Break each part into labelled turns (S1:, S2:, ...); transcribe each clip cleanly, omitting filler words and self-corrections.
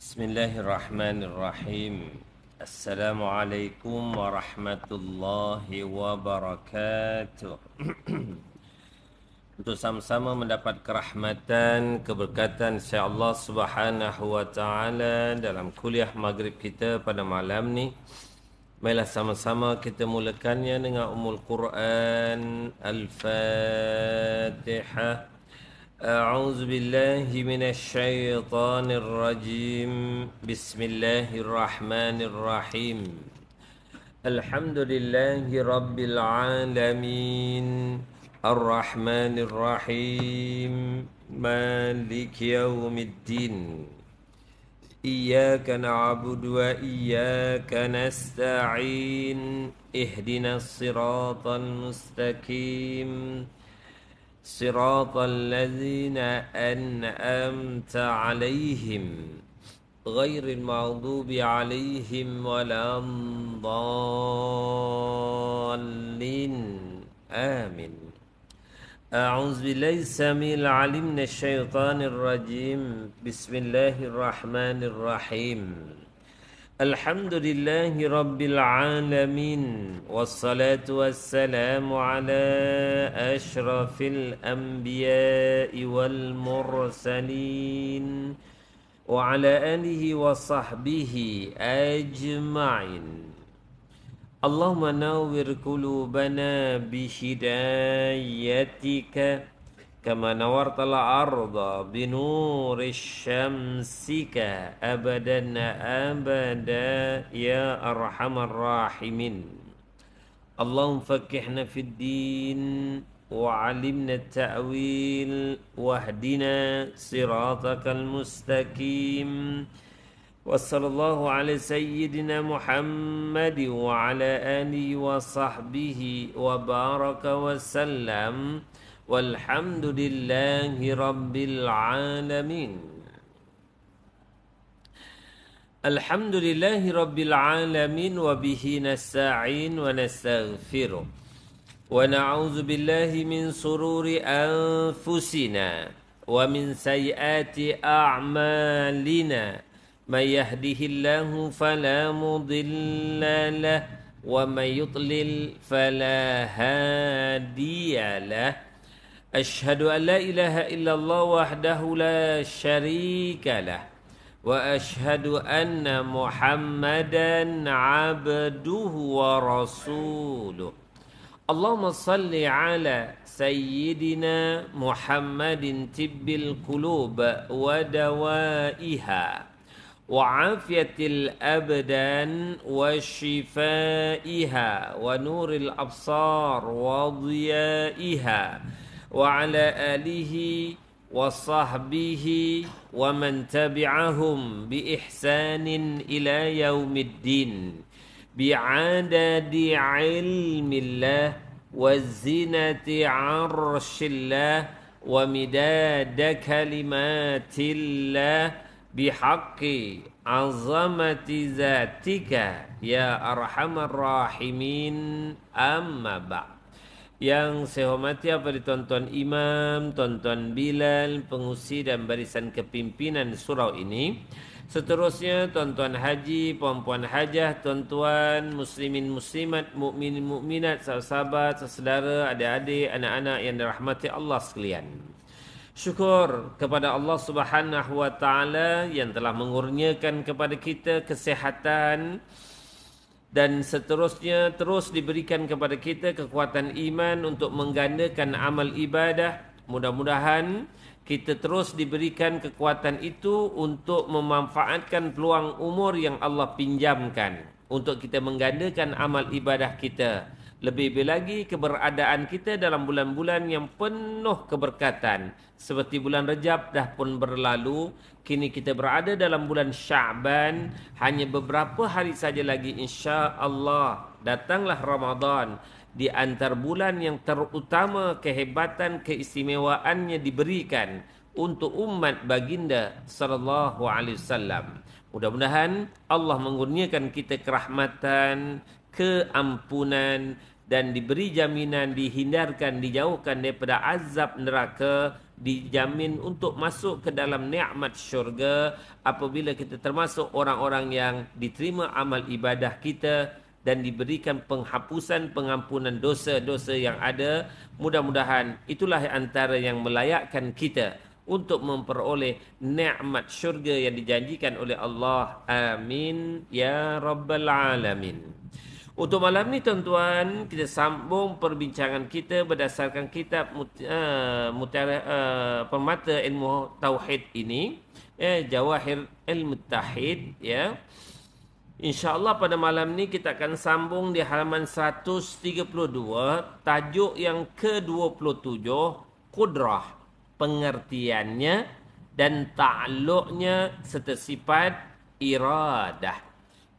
S1: Bismillahirrahmanirrahim. Assalamualaikum warahmatullahi wabarakatuh. Untuk sama-sama mendapat kerahmatan, keberkatan insya-Allah Subhanahu wa taala dalam kuliah maghrib kita pada malam ni. Marilah sama-sama kita mulakannya dengan Ummul Quran Al-Fatihah. أعوذ بالله من الشيطان الرجيم بسم الله الرحمن الرحيم الحمد لله رب العالمين الرحمن الرحيم مالك يوم الدين إياك نعبد وإياك نستعين اهدنا الصراط المستقيم صراط الذين أنعمت عليهم غير المغضوب عليهم ولا الضالين آمين. أعوذ بالله السميع العليم من الشيطان الرجيم بسم الله الرحمن الرحيم الحمد لله رب العالمين والصلاة والسلام على أشرف الأنبياء والمرسلين وعلى آله وصحبه أجمعين. اللهم نور قلوبنا بهدايتك كما نورت الأرض بنور الشمسك أبدا أبدا يا أرحم الراحمين. اللهم فقهنا في الدين وعلمنا التأويل واهدنا صراطك المستقيم. وصلى الله على سيدنا محمد وعلى آله وصحبه وبارك وسلم والحمد لله رب العالمين. الحمد لله رب العالمين وبه نستعين ونستغفره ونعوذ بالله من شرور أنفسنا ومن سيئات أعمالنا من يهده الله فلا مضل له ومن يضلل فلا هادي له. أشهد أن لا إله إلا الله وحده لا شريك له وأشهد أن محمدا عبده ورسوله. اللهم صل على سيدنا محمد طب القلوب ودوائها وعافية الأبدان وشفائها ونور الأبصار وضيائها وعلى آله وصحبه ومن تبعهم بإحسان إلى يوم الدين بعدد علم الله وزنة عرش الله ومداد كلمات الله بحق عظمة ذاتك يا أرحم الراحمين. أما بعد. Yang saya hormati apa tuan-tuan imam, tuan-tuan Bilal, pengusi dan barisan kepimpinan surau ini. Seterusnya tuan-tuan haji, puan-puan hajah, tuan-tuan muslimin muslimat, mukminin mukminat, sahabat, saudara, adik-adik, anak-anak yang dirahmati Allah sekalian. Syukur kepada Allah Subhanahu wa taala yang telah mengurniakan kepada kita kesihatan dan seterusnya terus diberikan kepada kita kekuatan iman untuk menggandakan amal ibadah. Mudah-mudahan kita terus diberikan kekuatan itu untuk memanfaatkan peluang umur yang Allah pinjamkan untuk kita menggandakan amal ibadah kita. Lebih-lebih lagi keberadaan kita dalam bulan-bulan yang penuh keberkatan. Seperti bulan Rejab dah pun berlalu. Kini kita berada dalam bulan Sya'ban. Hanya beberapa hari saja lagi insya-Allah datanglah Ramadan. Di antar bulan yang terutama kehebatan keistimewaannya diberikan untuk umat baginda sallallahu alaihi wasallam. Mudah-mudahan Allah mengurniakan kita kerahmatan, keampunan dan diberi jaminan dihindarkan, dijauhkan daripada azab neraka dijamin untuk masuk ke dalam nikmat syurga apabila kita termasuk orang-orang yang diterima amal ibadah kita dan diberikan penghapusan pengampunan dosa-dosa yang ada. Mudah-mudahan itulah antara yang melayakkan kita untuk memperoleh nikmat syurga yang dijanjikan oleh Allah. Amin ya rabbal alamin. Untuk malam ni tuan-tuan, kita sambung perbincangan kita berdasarkan kitab Permata Ilmu Tauhid ini, Jawahir Ilmu Tauhid, ya. InsyaAllah pada malam ni kita akan sambung di halaman 132, tajuk yang ke-27, Qudrah, pengertiannya dan ta'alluqnya serta sifat iradah.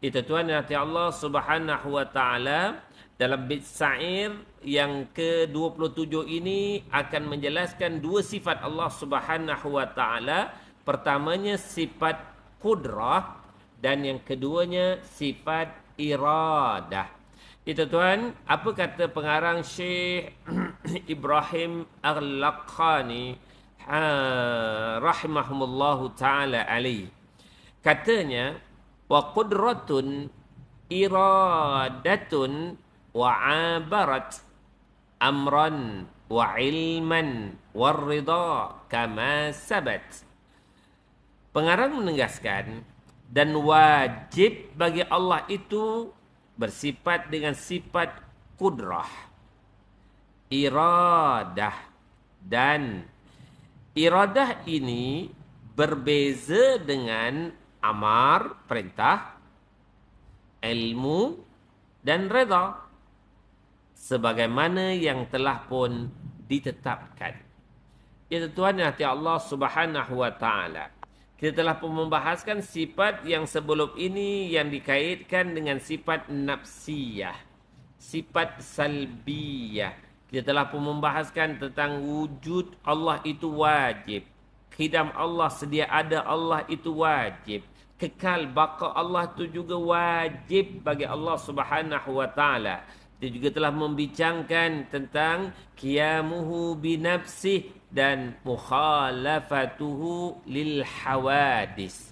S1: Itu tuan nanti Allah Subhanahu wa taala dalam bait syair yang ke-27 ini akan menjelaskan dua sifat Allah Subhanahu wa taala. Pertamanya sifat qudrah dan yang keduanya sifat iradah. Itu tuan, apa kata pengarang Syekh Ibrahim Al-Laqani rahimahumullahu ta'ala alaih. Katanya, wa qudratun iradatun wa abarat amran wa ilman warrida kama sabat. Pengarang menegaskan, dan wajib bagi Allah itu bersifat dengan sifat kudrah, iradah, dan iradah ini berbeza dengan amar, perintah, ilmu, dan reda, sebagaimana yang telah pun ditetapkan. Itu Tuhan hati Allah Subhanahu wa taala. Kita telah pun membahaskan sifat yang sebelum ini yang dikaitkan dengan sifat nafsiyah, sifat salbiyah. Kita telah pun membahaskan tentang wujud Allah itu wajib. Khidam Allah, sedia ada Allah itu wajib. Kekal baka Allah itu juga wajib bagi Allah Subhanahu wa taala. Dia juga telah membincangkan tentang qiyamuhu binafsih dan mukhalafatuhu lil hawadis.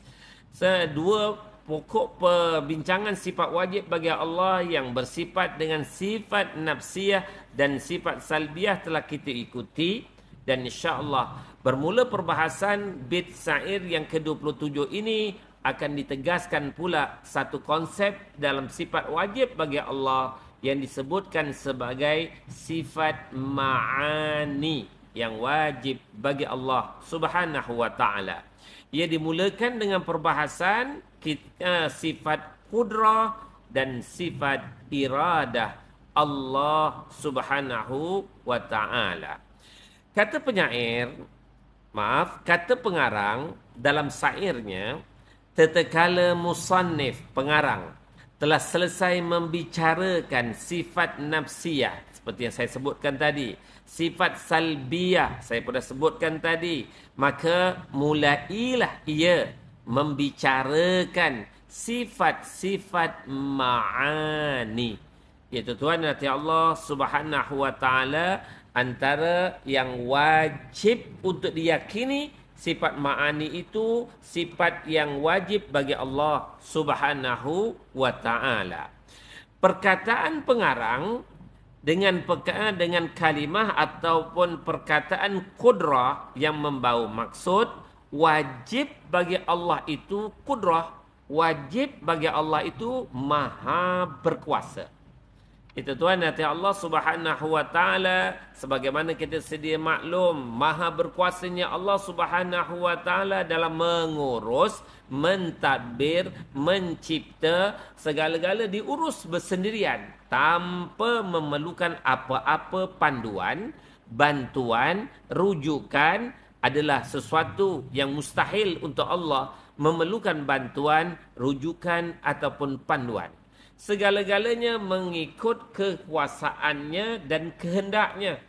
S1: Dua pokok perbincangan sifat wajib bagi Allah yang bersifat dengan sifat nafsiyah dan sifat salbiyah telah kita ikuti, dan insya-Allah bermula perbahasan bait syair yang ke-27 ini akan ditegaskan pula satu konsep dalam sifat wajib bagi Allah yang disebutkan sebagai sifat ma'ani yang wajib bagi Allah Subhanahu wa taala. Ia dimulakan dengan perbahasan sifat qudrah dan sifat iradah Allah Subhanahu wa taala. Kata pengarang dalam syairnya, tatkala musannif pengarang telah selesai membicarakan sifat nafsiyah seperti yang saya sebutkan tadi, sifat salbiyah saya pun dah sebutkan tadi, maka mulailah ia membicarakan sifat-sifat ma'ani. Iaitu Tuhan hati Allah Subhanahu wa taala antara yang wajib untuk diyakini, sifat ma'ani itu sifat yang wajib bagi Allah Subhanahu wa taala. Perkataan pengarang dengan kalimah ataupun perkataan qudrah yang membawa maksud wajib bagi Allah itu qudrah, wajib bagi Allah itu maha berkuasa. Itu Tuhan hati Allah Subhanahu wa taala, sebagaimana kita sedia maklum, maha berkuasanya Allah Subhanahu wa taala dalam mengurus, mentadbir, mencipta, segala-gala diurus bersendirian tanpa memerlukan apa-apa panduan, bantuan, rujukan. Adalah sesuatu yang mustahil untuk Allah memerlukan bantuan, rujukan ataupun panduan. Segala-galanya mengikut kekuasaannya dan kehendaknya.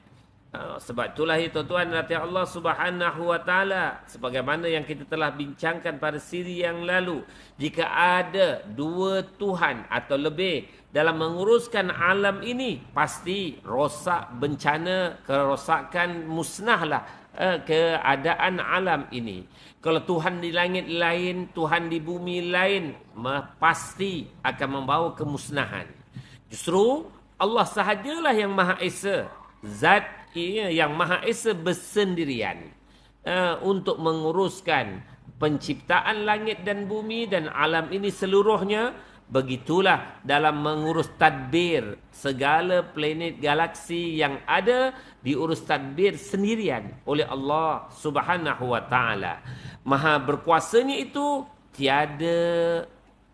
S1: Sebab itulah itu Tuhan hati Allah Subhanahu wa taala, sebagaimana yang kita telah bincangkan pada siri yang lalu, jika ada dua Tuhan atau lebih dalam menguruskan alam ini, pasti rosak, bencana, kerosakan, musnahlah keadaan alam ini. Kalau Tuhan di langit lain, Tuhan di bumi lain, pasti akan membawa kemusnahan. Justru Allah sahajalah yang Maha Esa, Zat yang Maha Esa bersendirian untuk menguruskan penciptaan langit dan bumi dan alam ini seluruhnya. Begitulah dalam mengurus tadbir segala planet galaksi yang ada, diurus tadbir sendirian oleh Allah Subhanahu wa taala. Maha berkuasanya itu tiada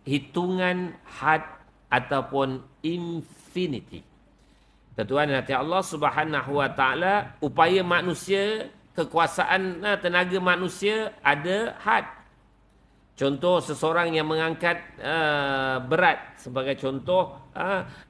S1: hitungan had ataupun infinity. Tuan hati Allah Subhanahu wa taala, upaya manusia, kekuasaan tenaga manusia ada had. Contoh seseorang yang mengangkat berat, sebagai contoh,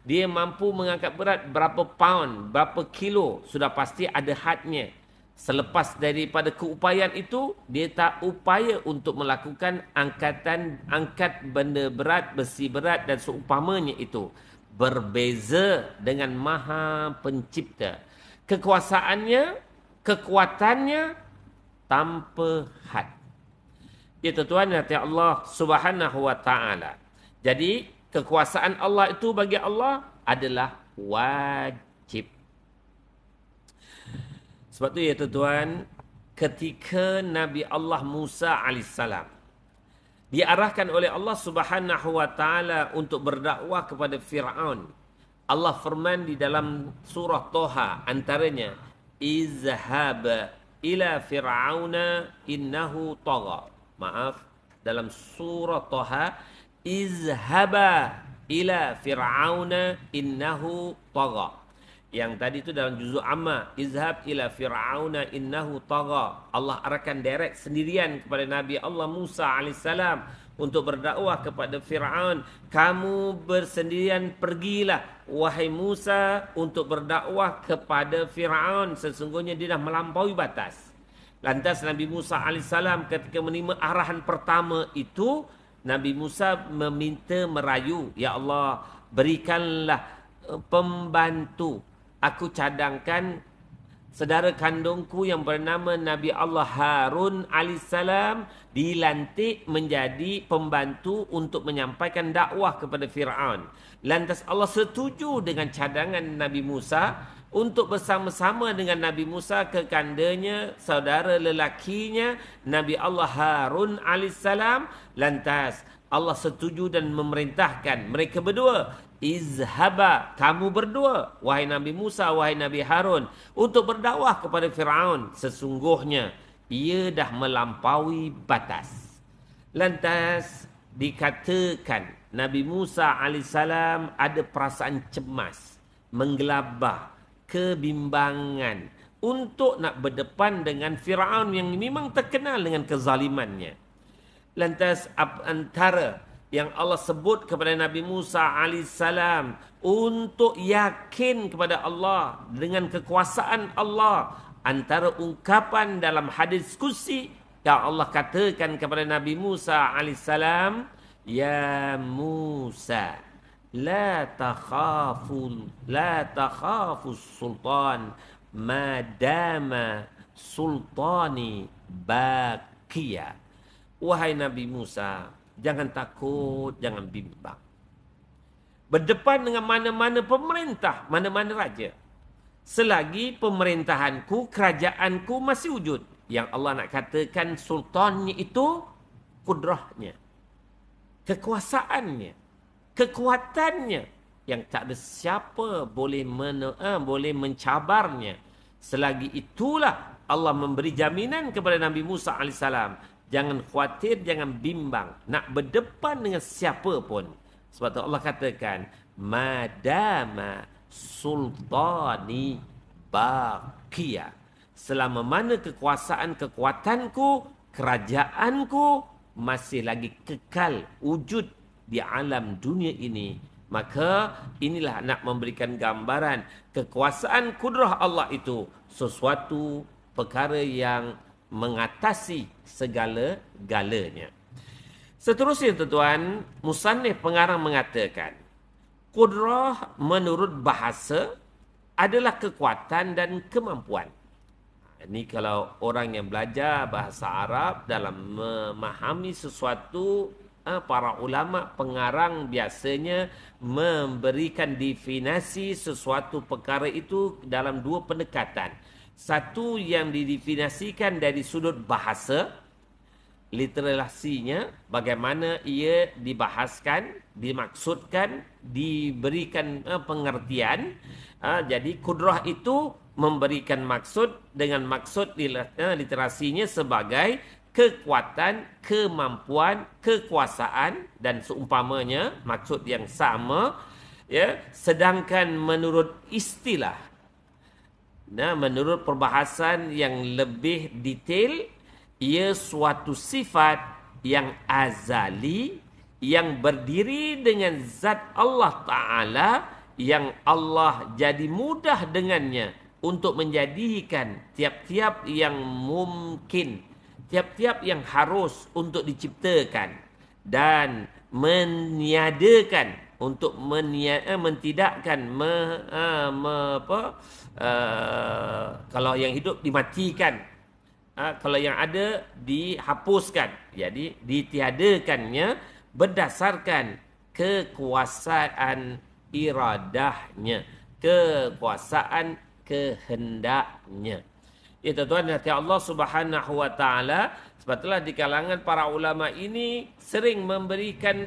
S1: dia mampu mengangkat berat berapa pound, berapa kilo, sudah pasti ada hadnya. Selepas daripada keupayaan itu, dia tak upaya untuk melakukan angkat benda berat, besi berat dan seumpamanya itu. Berbeza dengan Maha Pencipta. Kekuasaannya, kekuatannya tanpa had. Ya tuan hati Allah Subhanahu wa taala. Jadi kekuasaan Allah itu bagi Allah adalah wajib. Sebab tu ya tuan, ketika Nabi Allah Musa alaihissalam diarahkan oleh Allah Subhanahu wa taala untuk berdakwah kepada Firaun, Allah firman di dalam surah Toha antaranya, izhab ila fir'auna innahu tagha. Maaf, dalam surah Toha, izhaba ila fir'auna innahu tagha. Yang tadi itu dalam juzuk amma, izhab ila fir'auna innahu tagha. Allah arahkan direct sendirian kepada Nabi Allah Musa alaihissalam untuk berdakwah kepada Fir'aun. Kamu bersendirian pergilah wahai Musa untuk berdakwah kepada Fir'aun, sesungguhnya dia dah melampaui batas. Lantas Nabi Musa alaihissalam ketika menerima arahan pertama itu, Nabi Musa meminta merayu, ya Allah, berikanlah pembantu. Aku cadangkan saudara kandungku yang bernama Nabi Allah Harun alaihissalam dilantik menjadi pembantu untuk menyampaikan dakwah kepada Fir'aun. Lantas Allah setuju dengan cadangan Nabi Musa untuk bersama-sama dengan Nabi Musa ke kandanya, saudara lelakinya Nabi Allah Harun alaihissalam. Lantas Allah setuju dan memerintahkan mereka berdua, izhaba, kamu berdua wahai Nabi Musa, wahai Nabi Harun, untuk berdakwah kepada Firaun, sesungguhnya ia dah melampaui batas. Lantas dikatakan Nabi Musa alaihissalam ada perasaan cemas, menggelabah, kebimbangan untuk nak berdepan dengan Firaun yang memang terkenal dengan kezalimannya. Lantas antara yang Allah sebut kepada Nabi Musa alaihissalam untuk yakin kepada Allah dengan kekuasaan Allah, antara ungkapan dalam hadis qudsi yang Allah katakan kepada Nabi Musa alaihissalam, ya Musa la takhafu sultan madama sultani baqiya. Wahai Nabi Musa, jangan takut, jangan bimbang. Berdepan dengan mana-mana pemerintah, mana-mana raja, selagi pemerintahanku, kerajaanku masih wujud. Yang Allah nak katakan sultannya itu kudrahnya, kekuasaannya, kekuatannya yang tak ada siapa boleh mencabarnya. Selagi itulah Allah memberi jaminan kepada Nabi Musa alaihissalam, jangan khawatir, jangan bimbang nak berdepan dengan siapa pun. Sebab tu Allah katakan, madama sultani baqiya, selama mana kekuasaan-kekuatanku, kerajaanku masih lagi kekal wujud di alam dunia ini, maka inilah nak memberikan gambaran kekuasaan kudrah Allah itu sesuatu perkara yang mengatasi segala-galanya. Seterusnya tuan-tuan, musannif pengarang mengatakan, kudrah menurut bahasa adalah kekuatan dan kemampuan. Ini kalau orang yang belajar bahasa Arab dalam memahami sesuatu, para ulama pengarang biasanya memberikan definisi sesuatu perkara itu dalam dua pendekatan. Satu yang didefinisikan dari sudut bahasa, literasinya, bagaimana ia dibahaskan, dimaksudkan, diberikan pengertian. Jadi kudrah itu memberikan maksud, dengan maksud literasinya sebagai kekuatan, kemampuan, kekuasaan dan seumpamanya, maksud yang sama, ya. Sedangkan menurut istilah, menurut perbahasan yang lebih detail, ia suatu sifat yang azali, yang berdiri dengan zat Allah Ta'ala, yang Allah jadi mudah dengannya untuk menjadikan tiap-tiap yang mungkin, tiap-tiap yang harus untuk diciptakan, dan meniadakan untuk mentidakkan, kalau yang hidup dimatikan, kalau yang ada dihapuskan. Jadi ditiadakannya berdasarkan kekuasaan iradahnya, kekuasaan kehendaknya. Ya tuan-tuan, hati Allah Subhanahu wa taala, sebablah di kalangan para ulama ini sering memberikan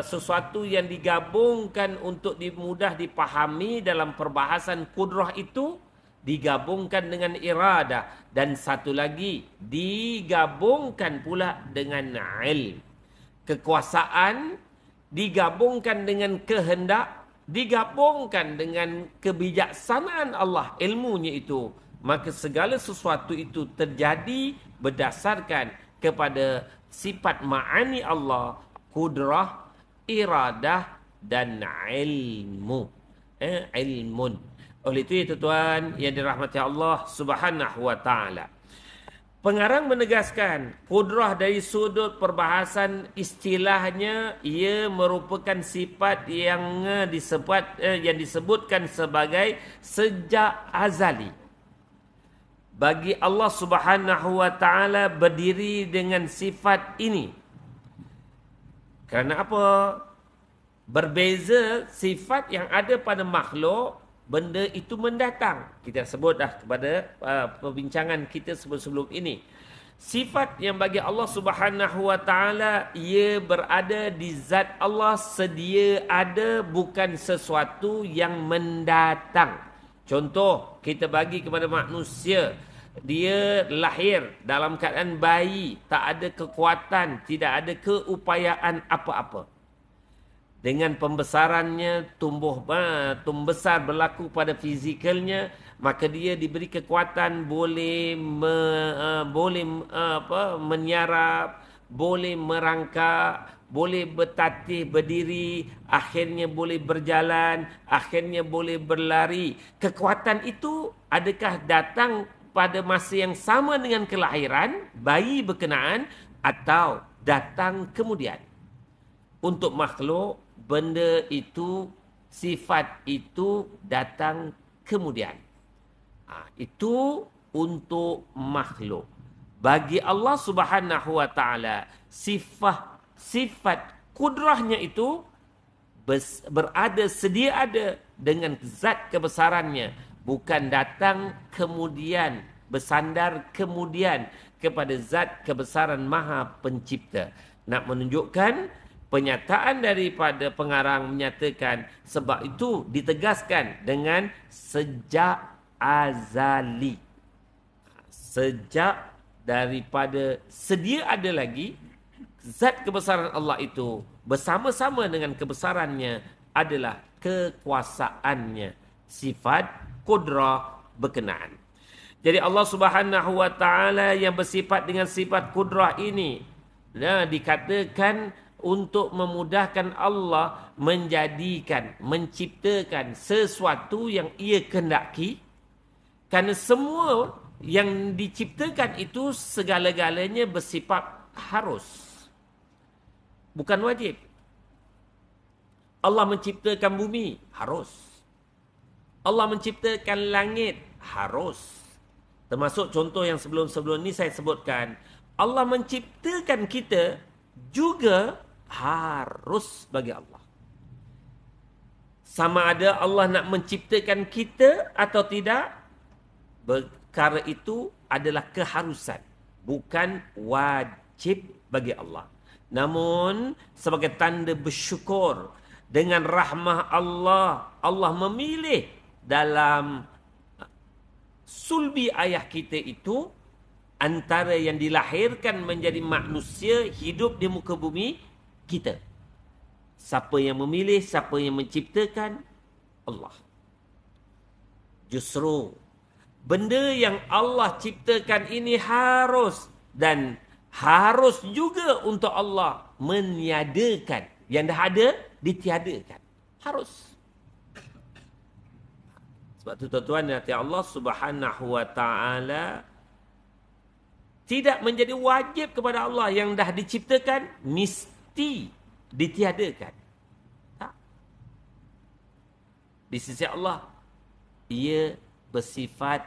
S1: sesuatu yang digabungkan untuk mudah dipahami dalam perbahasan kudrah itu, digabungkan dengan iradah, dan satu lagi digabungkan pula dengan ilm. Kekuasaan digabungkan dengan kehendak, digabungkan dengan kebijaksanaan Allah, ilmunya itu. Maka segala sesuatu itu terjadi berdasarkan kepada sifat ma'ani Allah, kudrah, iradah dan ilmu. Ilmun. Oleh itu, ya tuan yang dirahmati Allah Subhanahu wa taala, pengarang menegaskan kudrah dari sudut perbahasan istilahnya, ia merupakan sifat yang disebutkan sebagai sejak azali. Bagi Allah Subhanahu wa taala berdiri dengan sifat ini. Kerana apa? Berbeza sifat yang ada pada makhluk, benda itu mendatang. Kita sebut dah kepada perbincangan kita sebelum ini. Sifat yang bagi Allah Subhanahu wa taala, ia berada di zat Allah, sedia ada, bukan sesuatu yang mendatang. Contoh, kita bagi kepada manusia, dia lahir dalam keadaan bayi, tak ada kekuatan, tidak ada keupayaan apa-apa. Dengan pembesarannya, tumbuh besar berlaku pada fizikalnya, maka dia diberi kekuatan, boleh menyarap, boleh merangkak, boleh bertatih berdiri, akhirnya boleh berjalan, akhirnya boleh berlari. Kekuatan itu adakah datang pada masa yang sama dengan kelahiran bayi berkenaan, atau datang kemudian? Untuk makhluk, benda itu, sifat itu datang kemudian. Itu untuk makhluk. Bagi Allah Subhanahu wa taala, sifat kudrahnya itu berada, sedia ada dengan zat kebesarannya, bukan datang kemudian, bersandar kemudian kepada zat kebesaran Maha Pencipta. Nak menunjukkan, penyataan daripada pengarang menyatakan, sebab itu ditegaskan dengan sejak azali. Sejak daripada sedia ada lagi, zat kebesaran Allah itu bersama-sama dengan kebesarannya adalah kekuasaannya, sifat kudrah berkenaan. Jadi Allah Subhanahu wa taala yang bersifat dengan sifat kudrah ini, dikatakan untuk memudahkan Allah menjadikan, menciptakan sesuatu yang ia kehendaki. Kerana semua yang diciptakan itu segala-galanya bersifat harus, bukan wajib. Allah menciptakan bumi, harus. Allah menciptakan langit, harus. Termasuk contoh yang sebelum-sebelum ni saya sebutkan. Allah menciptakan kita juga harus bagi Allah. Sama ada Allah nak menciptakan kita atau tidak, perkara itu adalah keharusan, bukan wajib bagi Allah. Namun sebagai tanda bersyukur dengan rahmah Allah, Allah memilih dalam sulbi ayah kita itu antara yang dilahirkan menjadi manusia hidup di muka bumi kita. Siapa yang memilih, siapa yang menciptakan? Allah. Justru benda yang Allah ciptakan ini harus, dan harus juga untuk Allah meniadakan. Yang dah ada, ditiadakan. Harus. Sebab tu tuan-tuan, nanti Allah Subhanahu wa ta'ala tidak menjadi wajib kepada Allah yang dah diciptakan mesti ditiadakan. Tak. Di sisi Allah, ia bersifat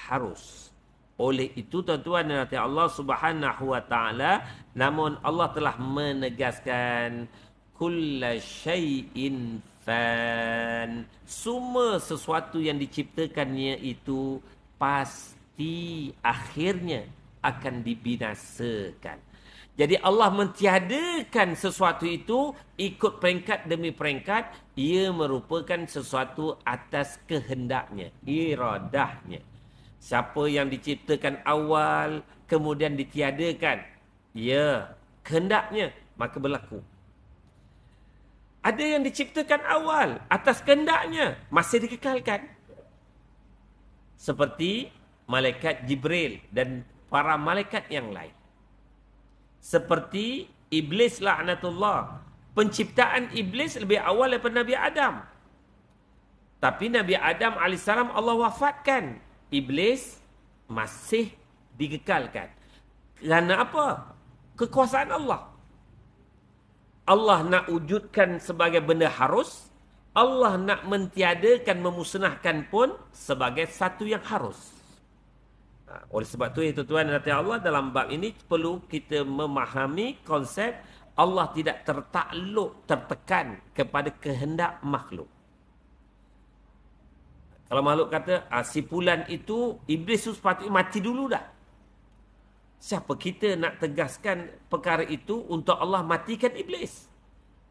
S1: harus. Oleh itu tuan-tuan dan nanti Allah Subhanahu wa ta'ala, namun Allah telah menegaskan kulla syai'in fan. Semua sesuatu yang diciptakannya itu pasti akhirnya akan dibinasakan. Jadi Allah mentiadakan sesuatu itu ikut peringkat demi peringkat. Ia merupakan sesuatu atas kehendaknya, iradahnya. Siapa yang diciptakan awal kemudian ditiadakan, ya, kehendaknya, maka berlaku. Ada yang diciptakan awal atas kehendaknya, masih dikekalkan. Seperti malaikat Jibril dan para malaikat yang lain. Seperti iblis laknatullah. Penciptaan iblis lebih awal daripada Nabi Adam. Tapi Nabi Adam AS Allah wafatkan. Iblis masih dikekalkan. Kerana apa? Kekuasaan Allah. Allah nak wujudkan sebagai benda harus. Allah nak mentiadakan, memusnahkan pun sebagai satu yang harus. Oleh sebab itu, tuan-tuan dan hadirin Allah, dalam bab ini perlu kita memahami konsep Allah tidak tertakluk, tertekan kepada kehendak makhluk. Kalau makhluk kata, si fulan itu, iblis itu sepatutnya mati dulu dah. Siapa kita nak tegaskan perkara itu untuk Allah matikan iblis?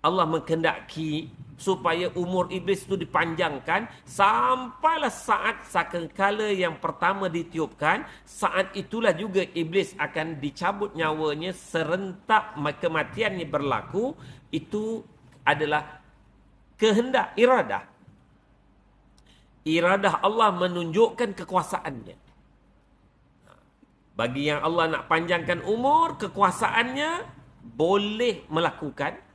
S1: Allah menghendaki supaya umur iblis itu dipanjangkan sampailah saat sakangkala yang pertama ditiupkan. Saat itulah juga iblis akan dicabut nyawanya serentak kematiannya berlaku. Itu adalah kehendak, iradah. Iradah Allah menunjukkan kekuasaannya. Bagi yang Allah nak panjangkan umur, kekuasaannya boleh melakukan.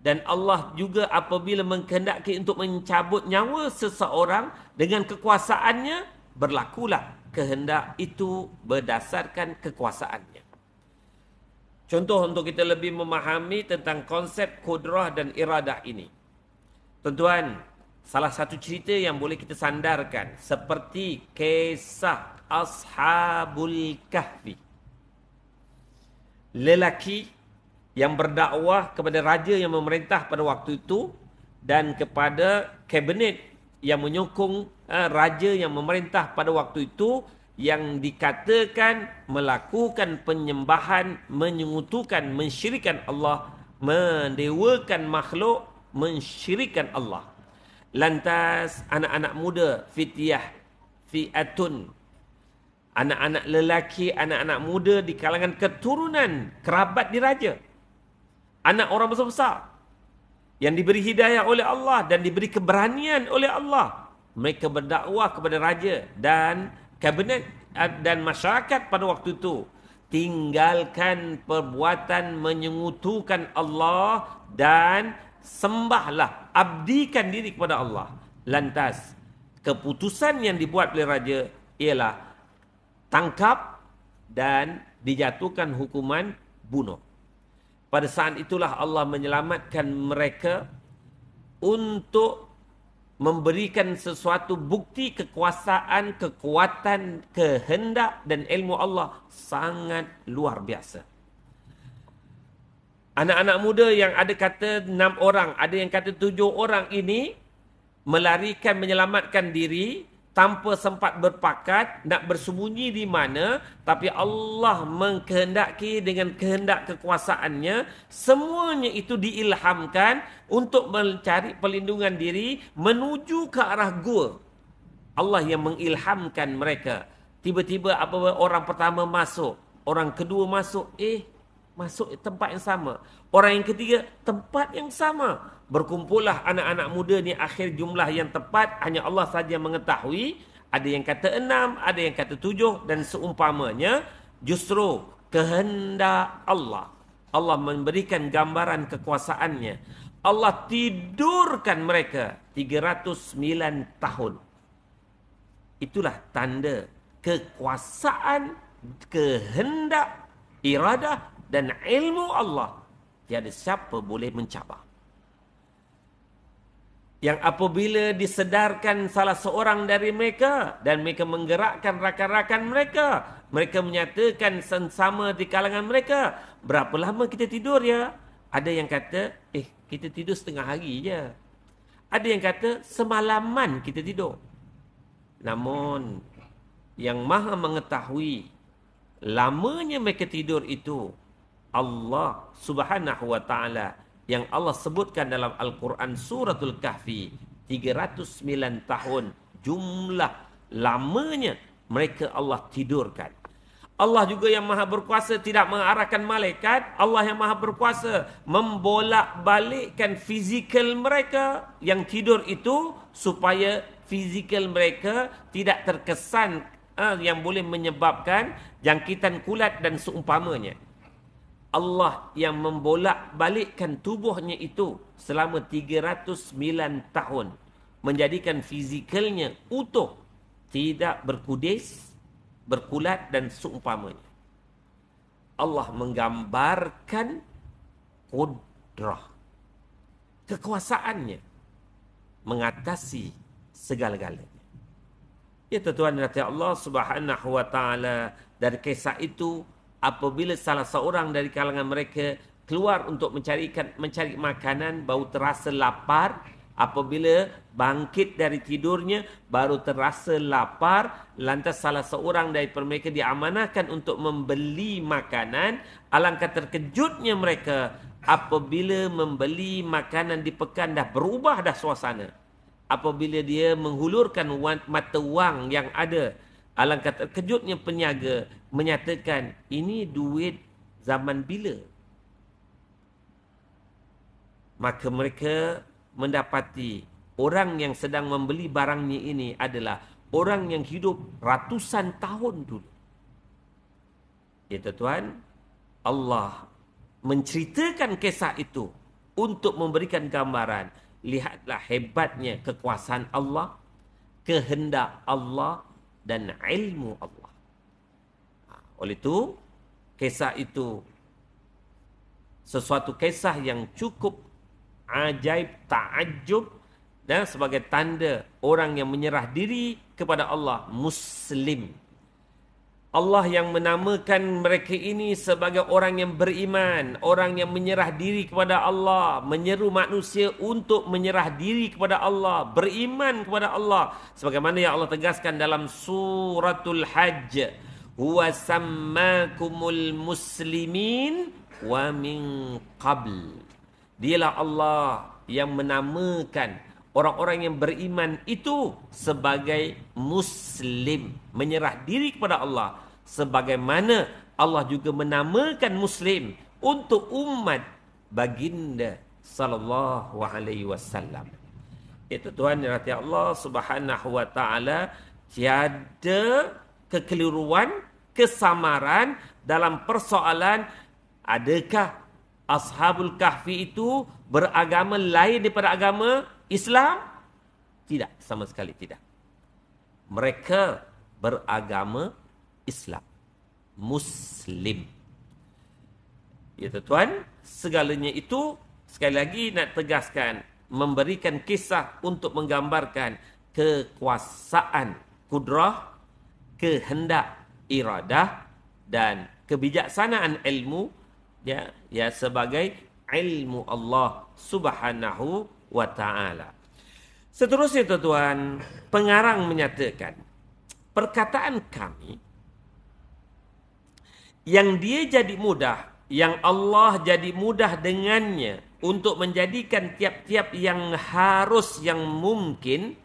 S1: Dan Allah juga apabila menghendaki untuk mencabut nyawa seseorang dengan kekuasaannya, berlakulah kehendak itu berdasarkan kekuasaannya. Contoh untuk kita lebih memahami tentang konsep kudrah dan iradah ini. Tuan-tuan, salah satu cerita yang boleh kita sandarkan seperti kisah Ashabul Kahfi. Lelaki yang berdakwah kepada raja yang memerintah pada waktu itu dan kepada kabinet yang menyokong raja yang memerintah pada waktu itu, yang dikatakan melakukan penyembahan, menyekutukan, mensyirikkan Allah, mendewakan makhluk, mensyirikkan Allah. Lantas anak-anak muda, fi'atun, anak-anak lelaki, anak-anak muda di kalangan keturunan kerabat diraja, anak orang besar-besar yang diberi hidayah oleh Allah dan diberi keberanian oleh Allah, mereka berdakwah kepada raja dan kabinet dan masyarakat pada waktu itu. Tinggalkan perbuatan menyekutukan Allah dan sembahlah, abdikan diri kepada Allah. Lantas keputusan yang dibuat oleh raja ialah tangkap dan dijatuhkan hukuman bunuh. Pada saat itulah Allah menyelamatkan mereka untuk memberikan sesuatu bukti kekuasaan, kekuatan, kehendak dan ilmu Allah sangat luar biasa. Anak-anak muda yang ada kata 6 orang, ada yang kata 7 orang ini melarikan, menyelamatkan diri tanpa sempat berpakat nak bersembunyi di mana, tapi Allah mengkehendaki dengan kehendak kekuasaannya, semuanya itu diilhamkan untuk mencari perlindungan diri menuju ke arah gua. Allah yang mengilhamkan mereka. Tiba-tiba apabila orang pertama masuk, orang kedua masuk, masuk tempat yang sama. Orang yang ketiga, tempat yang sama. Berkumpullah anak-anak muda ni, akhir jumlah yang tepat hanya Allah saja mengetahui. Ada yang kata 6, ada yang kata 7 dan seumpamanya. Justru kehendak Allah. Allah memberikan gambaran kekuasaannya. Allah tidurkan mereka 309 tahun. Itulah tanda kekuasaan, kehendak, iradah dan ilmu Allah. Tiada siapa boleh mencabar. Yang apabila disedarkan salah seorang dari mereka dan mereka menggerakkan rakan-rakan mereka, mereka menyatakan sensama di kalangan mereka, berapa lama kita tidur ya? Ada yang kata, kita tidur setengah hari je. Ada yang kata, semalaman kita tidur. Namun, yang maha mengetahui lamanya mereka tidur itu Allah Subhanahu wa taala, yang Allah sebutkan dalam Al-Quran suratul Kahfi, 309 tahun jumlah lamanya mereka Allah tidurkan. Allah juga yang maha berkuasa tidak mengarahkan malaikat. Allah yang maha berkuasa membolak-balikkan fizikal mereka yang tidur itu supaya fizikal mereka tidak terkesan yang boleh menyebabkan jangkitan kulat dan seumpamanya. Allah yang membolak-balikkan tubuhnya itu selama 309 tahun. Menjadikan fizikalnya utuh. Tidak berkudis, berkulat dan seumpamanya. Allah menggambarkan kudrah. Kekuasaannya. Mengatasi segala-galanya. Ya tuan-tuan dan Allah Subhanahu wa taala, dari kisah itu apabila salah seorang dari kalangan mereka keluar untuk mencari makanan, baru terasa lapar. Apabila bangkit dari tidurnya, baru terasa lapar. Lantas salah seorang dari mereka diamanahkan untuk membeli makanan. Alangkah terkejutnya mereka apabila membeli makanan di pekan dah berubah dah suasana. Apabila dia menghulurkan mata wang yang ada, alangkah terkejutnya peniaga menyatakan, ini duit zaman bila? Maka mereka mendapati orang yang sedang membeli barangnya ini adalah orang yang hidup ratusan tahun dulu. Ya tuan, Allah menceritakan kisah itu untuk memberikan gambaran. Lihatlah hebatnya kekuasaan Allah, kehendak Allah dan ilmu Allah. Oleh itu, kisah itu sesuatu kisah yang cukup ajaib, ta'ajub, dan sebagai tanda orang yang menyerah diri kepada Allah, Muslim. Allah yang menamakan mereka ini sebagai orang yang beriman, orang yang menyerah diri kepada Allah, menyeru manusia untuk menyerah diri kepada Allah, beriman kepada Allah. Sebagaimana yang Allah tegaskan dalam suratul Hajj, huwa sammakumul muslimin wa min qabl. Dialah Allah yang menamakan orang-orang yang beriman itu sebagai Muslim, menyerah diri kepada Allah. Sebagaimana Allah juga menamakan Muslim untuk umat baginda sallallahu alaihi wasallam. Itu Tuhan yang rahmati Allah Subhanahu wa taala, tiada kekeliruan, kesamaran dalam persoalan adakah Ashabul Kahfi itu beragama lain daripada agama Islam? Tidak, sama sekali tidak. Mereka beragama Islam, Muslim. Ya tuan, segalanya itu sekali lagi nak tegaskan, memberikan kisah untuk menggambarkan kekuasaan kudrah, kehendak iradah dan kebijaksanaan ilmu ya sebagai ilmu Allah Subhanahu wa taala. Seterusnya tuan-tuan, pengarang menyatakan perkataan kami yang dia jadi mudah, yang Allah jadi mudah dengannya untuk menjadikan tiap-tiap yang harus yang mungkin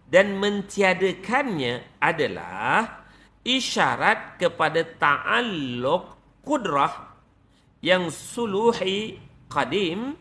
S1: dan mentiadakannya adalah isyarat kepada ta'alluq kudrah yang suluhi qadim,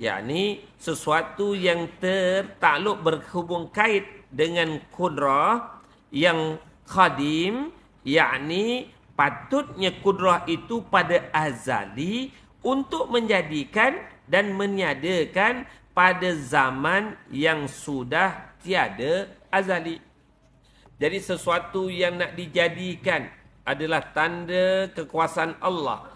S1: yakni sesuatu yang tertakluk berhubung kait dengan kudrah yang qadim, yakni patutnya kudrah itu pada azali untuk menjadikan dan meniadakan pada zaman yang sudah tiada azali. Jadi sesuatu yang nak dijadikan adalah tanda kekuasaan Allah.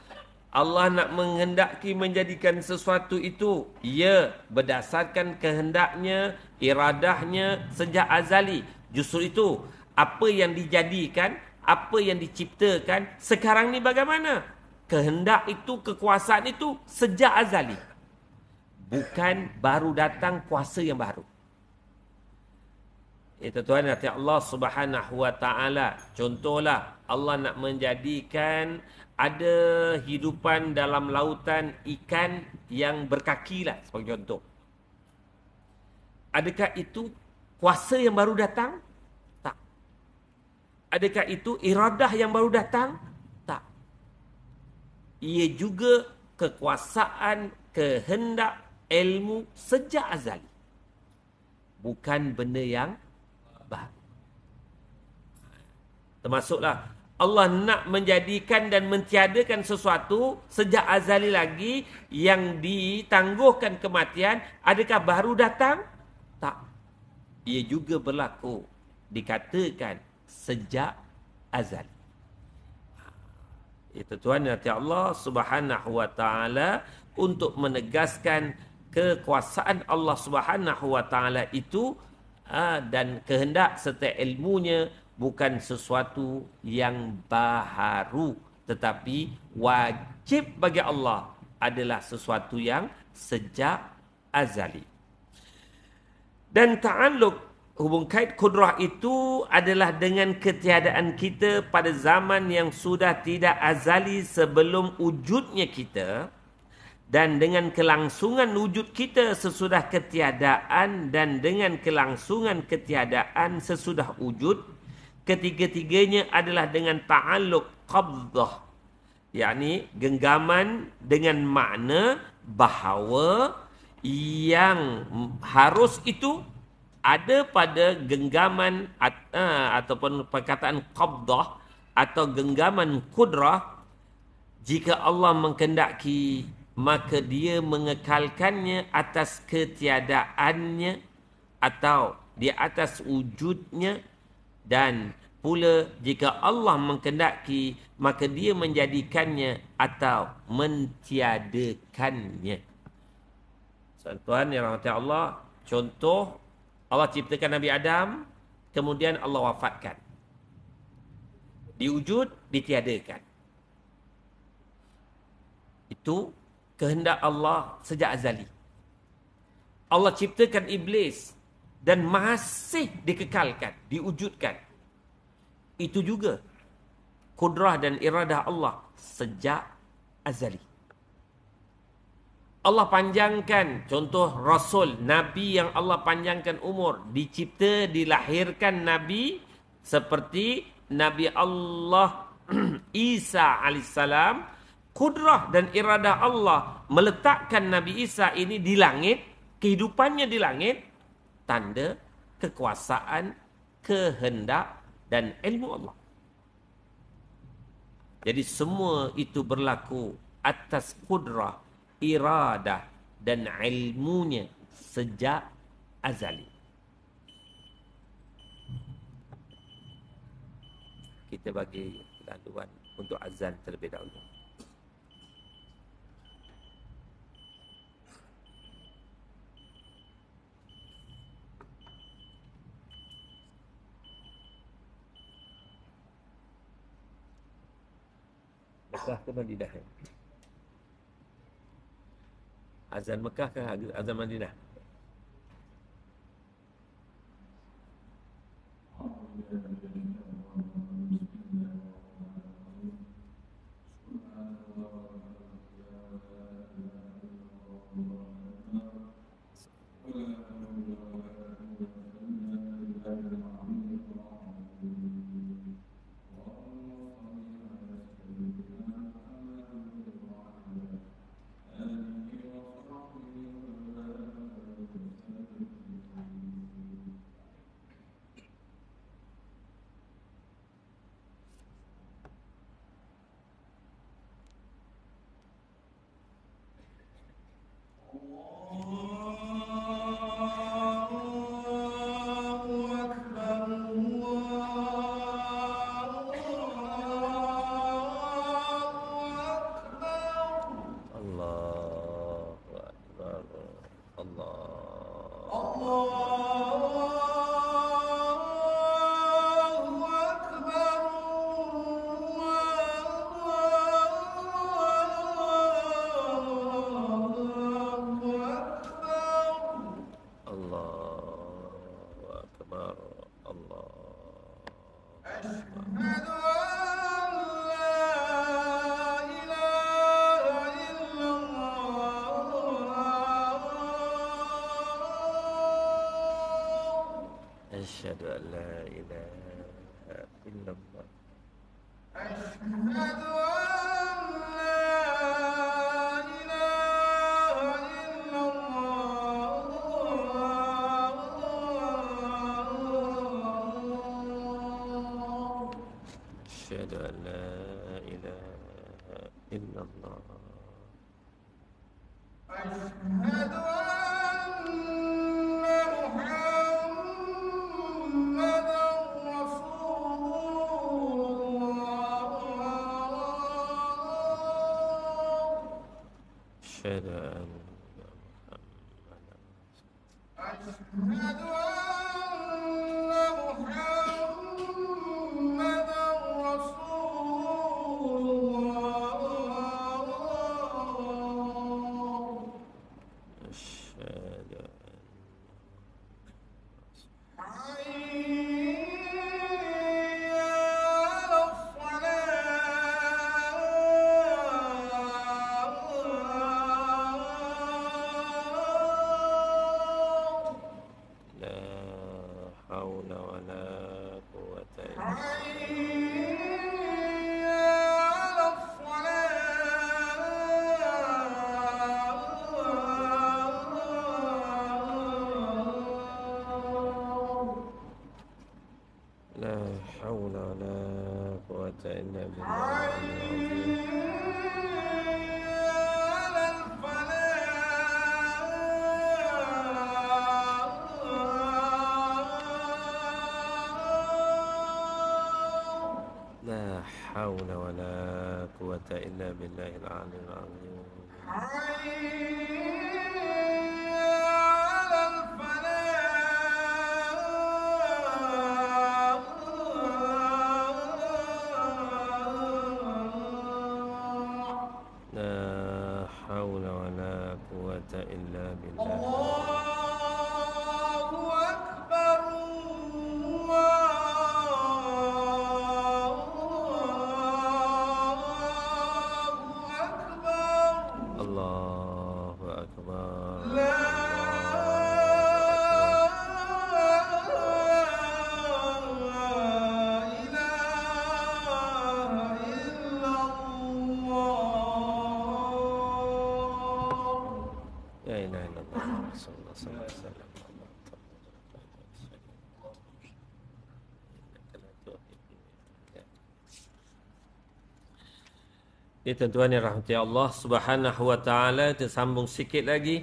S1: Allah nak menghendaki menjadikan sesuatu itu, ia berdasarkan kehendaknya, iradahnya sejak azali. Justru itu, apa yang dijadikan, apa yang diciptakan sekarang ni bagaimana? Kehendak itu, kekuasaan itu sejak azali. Bukan baru datang kuasa yang baru. Tuan hati Allah Subhanahu wa taala. Contohlah Allah nak menjadikan ada hidupan dalam lautan ikan yang berkaki lah sebagai contoh. Adakah itu kuasa yang baru datang? Tak. Adakah itu iradah yang baru datang? Tak. Ia juga kekuasaan, kehendak, ilmu sejak azali. Bukan benda yang baru. Termasuklah Allah nak menjadikan dan mentiadakan sesuatu sejak azali lagi yang ditangguhkan kematian. Adakah baru datang? Tak. Ia juga berlaku, dikatakan sejak azali. Itu tuan hati Allah Subhanahu wa taala untuk menegaskan kekuasaan Allah Subhanahu wa taala itu dan kehendak serta ilmunya bukan sesuatu yang baharu, tetapi wajib bagi Allah adalah sesuatu yang sejak azali. Dan ta'alluq hubung kait kudrah itu adalah dengan ketiadaan kita pada zaman yang sudah tidak azali sebelum wujudnya kita, dan dengan kelangsungan wujud kita sesudah ketiadaan dan dengan kelangsungan ketiadaan sesudah wujud, ketiga-tiganya adalah dengan ta'alluq qabdah, yakni genggaman dengan makna bahawa yang harus itu ada pada genggaman ataupun perkataan qabdah atau genggaman kudrah. Jika Allah menghendaki, maka dia mengekalkannya atas ketiadaannya atau di atas wujudnya, dan pula jika Allah menghendaki, maka dia menjadikannya atau mentiadakannya. Tuan yang rahmati Allah, contoh Allah ciptakan Nabi Adam, kemudian Allah wafatkan. Diwujud, ditiadakan. Itu kehendak Allah sejak azali. Allah ciptakan iblis dan masih dikekalkan, diwujudkan. Itu juga kudrah dan iradah Allah sejak azali. Allah panjangkan, contoh Rasul, Nabi yang Allah panjangkan umur, dicipta, dilahirkan Nabi seperti Nabi Allah Isa alaihissalam. Kudrah dan iradah Allah meletakkan Nabi Isa ini di langit, kehidupannya di langit, tanda kekuasaan, kehendak dan ilmu Allah. Jadi semua itu berlaku atas kudrah, iradah dan ilmunya sejak azali. Kita bagi laluan untuk azan terlebih dahulu. Mekah ke Madinah? Azan Mekah ke azan Madinah? Allahu Akbar. Allahu Akbar. Allah. Asyhadu an la ilaha illallah. Asyhadu an la ilaha illallah. أشهد أن لا حول ولا قوة إلا بالله. لا حول ولا قوة إلا بالله العلي العظيم. لا حول ولا قوة إلا بالله. Allahu Akbar. La ilaha illallah Rasulullah sallallahu alaihi wasallam. Ya tuan-tuan yang rahmati Allah Subhanahu wa taala, kita sambung sikit lagi.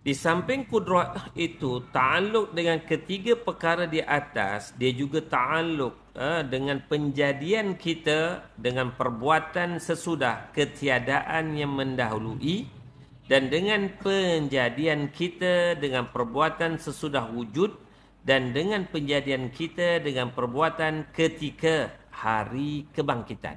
S1: Di samping kudrat itu ta'alluq dengan ketiga perkara di atas, dia juga ta'alluq dengan penjadian kita dengan perbuatan sesudah ketiadaan yang mendahului, dan dengan penjadian kita dengan perbuatan sesudah wujud, dan dengan penjadian kita dengan perbuatan ketika hari kebangkitan.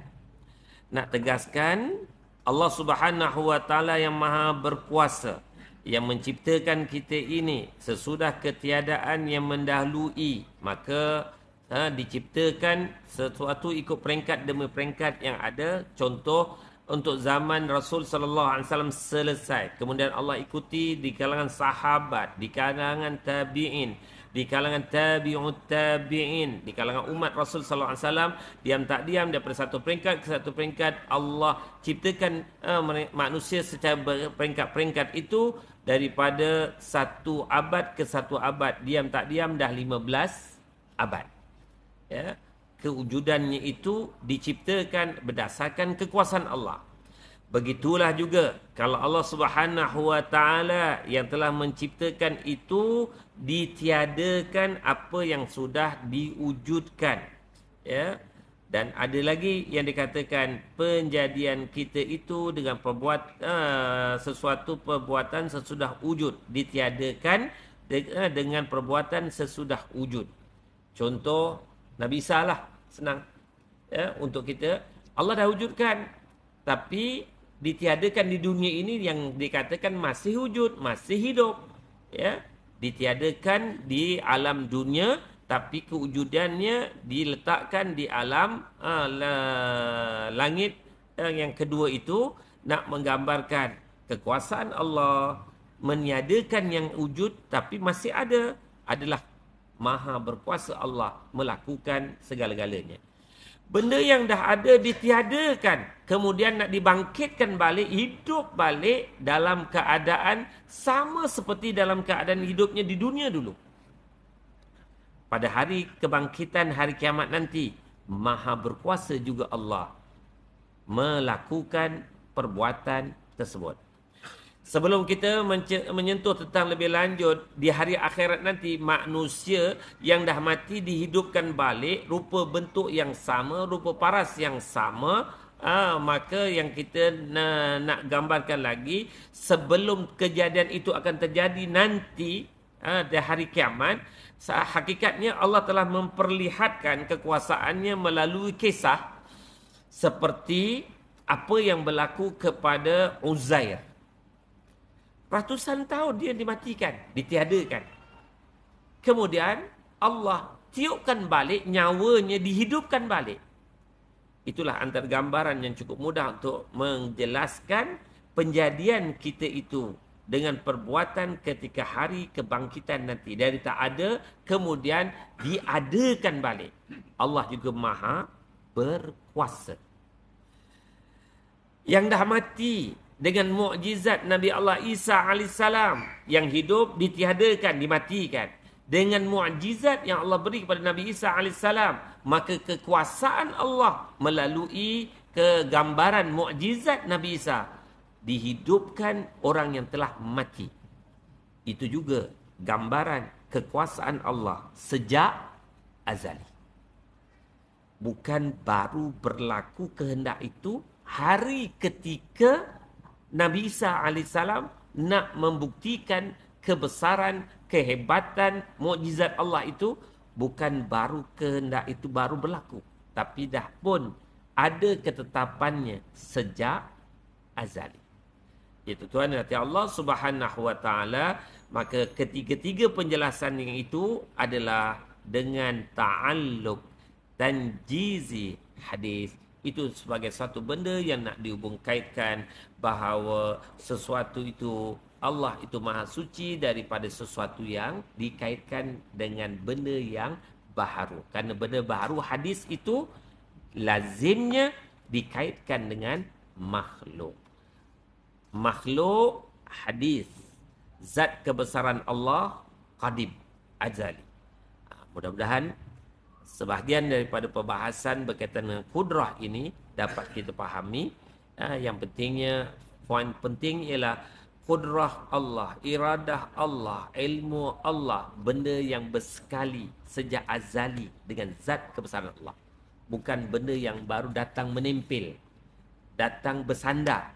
S1: nak tegaskan Allah Subhanahu wa taala yang maha berkuasa, yang menciptakan kita ini sesudah ketiadaan yang mendahului, maka diciptakan sesuatu ikut peringkat demi peringkat yang ada. Contoh, untuk zaman Rasul sallallahu alaihi wasallam selesai, kemudian Allah ikuti di kalangan sahabat, di kalangan tabi'in, di kalangan tabi'ut tabi'in, di kalangan umat Rasul sallallahu alaihi wasallam, diam tak diam daripada satu peringkat ke satu peringkat Allah ciptakan manusia secara peringkat-peringkat itu, daripada satu abad ke satu abad, diam tak diam dah 15 abad. Ya, kewujudannya itu diciptakan berdasarkan kekuasaan Allah. Begitulah juga kalau Allah Subhanahu wa taala yang telah menciptakan itu ditiadakan apa yang sudah diwujudkan. Ya. Dan ada lagi yang dikatakan penjadian kita itu dengan sesuatu perbuatan sesudah wujud, ditiadakan dengan perbuatan sesudah wujud. Contoh Nabi Isa lah, senang ya, untuk kita. Allah dah wujudkan, tapi ditiadakan di dunia ini yang dikatakan masih wujud, masih hidup. Ya, ditiadakan di alam dunia, tapi kewujudannya diletakkan di alam langit. Yang kedua itu nak menggambarkan kekuasaan Allah, meniadakan yang wujud tapi masih ada, adalah maha berkuasa Allah melakukan segala-galanya. Benda yang dah ada ditiadakan, kemudian nak dibangkitkan balik, hidup balik dalam keadaan sama seperti dalam keadaan hidupnya di dunia dulu. Pada hari kebangkitan, hari kiamat nanti, maha berkuasa juga Allah melakukan perbuatan tersebut. Sebelum kita menyentuh tentang lebih lanjut, di hari akhirat nanti manusia yang dah mati dihidupkan balik, rupa bentuk yang sama, rupa paras yang sama. Maka yang kita nak gambarkan lagi, sebelum kejadian itu akan terjadi nanti di hari kiamat, hakikatnya Allah telah memperlihatkan kekuasaannya melalui kisah seperti apa yang berlaku kepada Uzair. Ratusan tahun dia dimatikan, ditiadakan. Kemudian Allah tiupkan balik, nyawanya dihidupkan balik. Itulah antara gambaran yang cukup mudah untuk menjelaskan penjadian kita itu dengan perbuatan ketika hari kebangkitan nanti. Dari tak ada, kemudian diadakan balik. Allah juga maha berkuasa. Yang dah mati dengan mukjizat Nabi Allah Isa AS yang hidup ditiadakan, dimatikan. Dengan mukjizat yang Allah beri kepada Nabi Isa AS, maka kekuasaan Allah melalui kegambaran mukjizat Nabi Isa dihidupkan orang yang telah mati. Itu juga gambaran kekuasaan Allah sejak azali. Bukan baru berlaku kehendak itu hari ketika Nabi Isa AS nak membuktikan kebesaran, kehebatan, mukjizat Allah itu. Bukan baru kehendak itu baru berlaku, tapi dah pun ada ketetapannya sejak azali. Itu Tuhan hati Allah Subhanahu wa taala. Maka ketiga-tiga penjelasan yang itu adalah dengan ta'alluq tanjizi hadis. Itu sebagai satu benda yang nak dihubung kaitkan bahawa sesuatu itu, Allah itu maha suci daripada sesuatu yang dikaitkan dengan benda yang baharu. Kerana benda baharu, hadis itu lazimnya dikaitkan dengan makhluk. Makhluk, hadis. Zat kebesaran Allah, qadim, azali. Mudah-mudahan sebahagian daripada perbahasan berkaitan dengan kudrah ini dapat kita fahami. Yang pentingnya, poin penting ialah kudrah Allah, iradah Allah, ilmu Allah, benda yang bersekali sejak azali dengan zat kebesaran Allah. Bukan benda yang baru datang menempel, datang bersandar,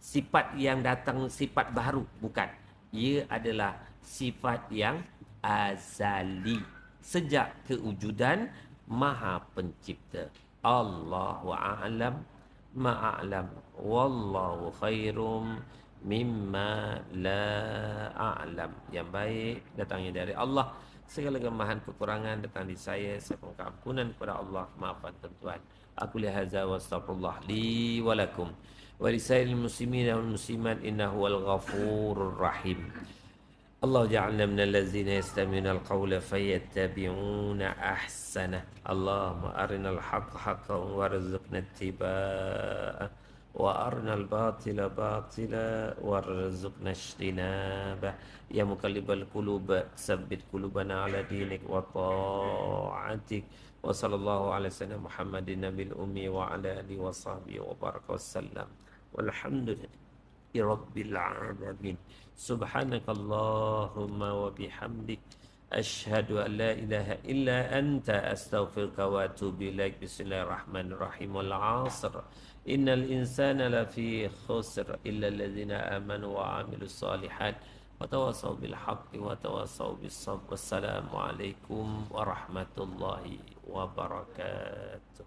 S1: sifat yang datang sifat baru, bukan. Ia adalah sifat yang azali sejak kewujudan Maha Pencipta. Allahu a'lam ma a'lam. Wallahu khairum mimma la a'lam. Yang baik datangnya dari Allah. Segala kelemahan kekurangan datang di saya mohon ampunan kepada Allah, maafkan tuan. Aku lihat hadza wa astaghfirullah li wa lakum wa lisairil muslimin wal muslimat innahu wal ghafurur rahim. Allah ja'alna minal ladzina yastami'una al-qawla fayattabi'una ahsana. Allahumma arinal haqqa haqqan warzuqna ittiba'ah wa arinal batila batila warzuqna ijtinabah. Ya muqallibal qulub tsabbit qulubana ala dinik wa ta'atik. Wa sallallahu ala sayyidina Muhammadin nabil ummi wa ala alihi wa sahbihi wa baraka wasallam. Walhamdulillahi rabbil alamin. Subhanakallahumma wa bihamdik asyhadu an la ilaha illa anta astaghfiruka wa atubu ilaik. Bismillahirrahmanirrahim. Wal 'asr innal insana lafi khusr illa alladzina amanu wa 'amilus solihat wa tawassaw bil haqqi wa tawassaw bis sabr. Wassalamu alaikum warahmatullahi wabarakatuh.